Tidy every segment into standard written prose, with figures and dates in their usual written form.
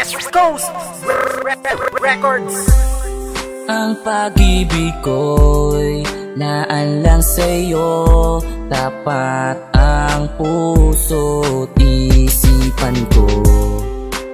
West Coast Records. Ang pag-ibig ko'y naanlang sa'yo, tapat ang puso't isipan ko.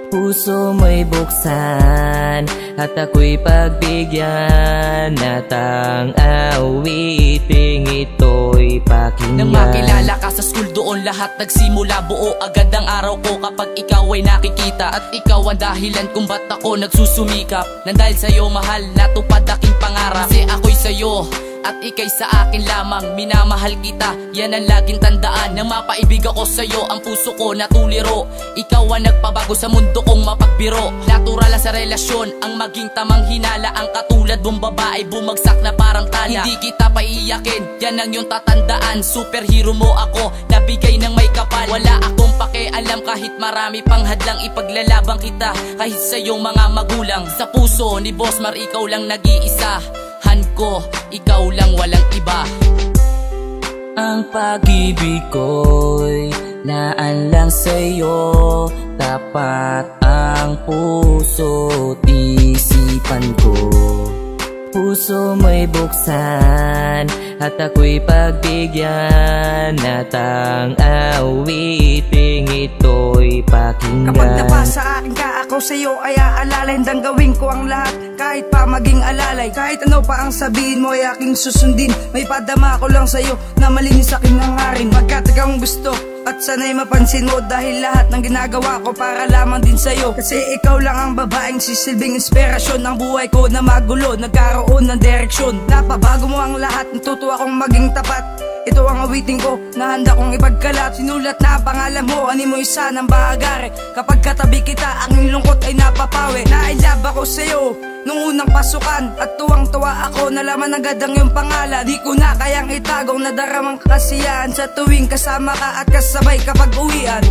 Puso mo'y buksan at ako'y pagbigyan, at ang awiting ito'y pakinggan. Nang makilala ka sa school, doon lahat nagsimula. Buo agad ang araw ko kapag ikaw ay nakikita, at ikaw ang dahilan kung ba't ako nagsusumikap. Nang dahil sa'yo mahal, natupad aking pangarap. Kasi ako'y sa'yo at ikay sa akin lamang, minamahal kita, yan ang laging tandaan. Nang mapaibig ako sa'yo, ang puso ko natuliro. Ikaw ang nagpabago sa mundo kong mapagbiro. Natural sa relasyon ang maging tamang hinala. Ang katulad mong babae bumagsak na parang tala. Hindi kita paiyakin, yan ang iyong tatandaan. Superhero mo ako, nabigay ng may kapal. Wala akong pakialam kahit marami pang hadlang, ipaglalaban kita kahit sa iyong mga magulang. Sa puso ni Bossmar, ikaw lang nag-iisa. Ko, ikaw lang, walang iba. Ang pag-ibig ko'y naanlang sa'yo, tapat ang puso't isipan ko. Puso mo'y buksan at ako'y pagbigyan, at ang awiting ito'y pakinggan. Kapag napasa akin ka, ako sa'yo ay aalala. Hindang gawin ko ang lahat, kahit pa maging alalay. Kahit ano pa ang sabihin mo ay aking susundin. May padama ko lang sa'yo na malinis aking hangarin. Pagkat ikaw gusto at sana'y mapansin mo, dahil lahat ng ginagawa ko para lamang din sa'yo. Kasi ikaw lang ang babaeng sisilbing inspirasyon ng buhay ko na magulo, nagkaroon ng direksyon. Napabago mo ang lahat, natuto akong maging tapat. Ito ang awiting ko na handa kong ipagkalat. Sinulat na pangalan mo, ani mo isa ng bahagare. Kapag katabi kita, ang lungkot ay napapawi. Nailab ako sa'yo nung unang pasukan, at tuwang-tuwa ako, nalaman agad ang iyong pangalan. Di ko na kayang itagong nadaramang kasiyahan sa tuwing kasama ka at kasabay kapag uwian.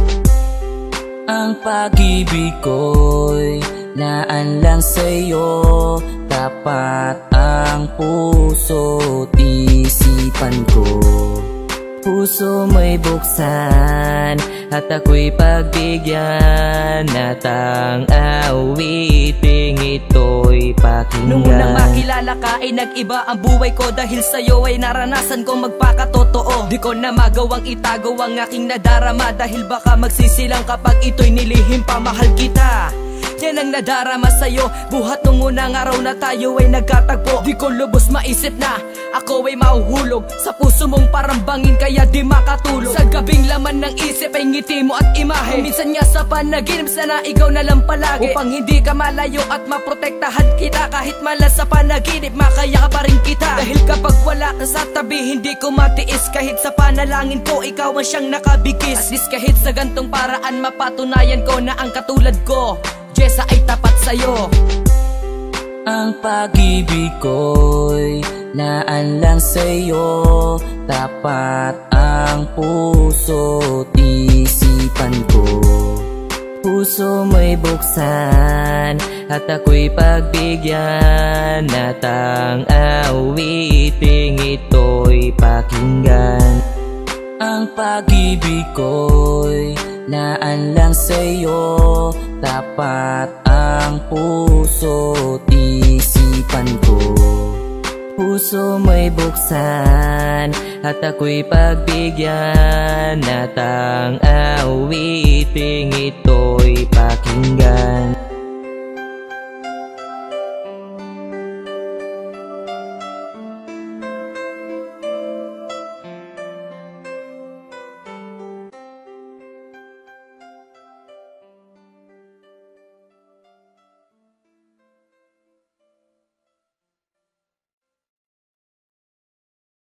Ang pag-ibig ko'y naanlang sa'yo, tapat ang puso't isipan ko. Puso mo'y buksan at ako'y pagbigyan, at ang awiting ito'y pakinggan. Nung unang makilala ka ay nag-iba ang buhay ko, dahil sa'yo ay naranasan kong magpakatotoo. Di ko na magawang itago ang aking nadarama, dahil baka magsisilang kapag ito'y nilihim pa. Mahal kita, yan ang nadarama sa'yo, buhat nung unang araw na tayo ay nagkatagpo. Di ko lubos maisip na ako ay mahuhulog sa puso mong parang bangin, kaya di makatulog. Sa gabing laman ng isip ay ngiti mo at imahe. Minsan nga sa panaginip, sana ikaw na lang palagi, upang hindi ka malayo at maprotektahan kita. Kahit malas sa panaginip, makaya ka pa rin kita. Dahil kapag wala ka sa tabi, hindi ko matiis. Kahit sa panalangin ko, ikaw ang siyang nakabigis. At least kahit sa gantong paraan, mapatunayan ko na ang katulad ko, Jessa, ay tapat sa'yo. Ang pag-ibig ko'y naanlang sa'yo, tapat ang puso't isipan ko. Puso mo'y buksan at ako'y pagbigyan, at ang awiting ito'y pakinggan. Ang pag-ibig ko'y naanlang sa'yo, tapat ang puso't isipan ko. Puso mo'y buksan at ako'y pagbigyan, at ang awiting ito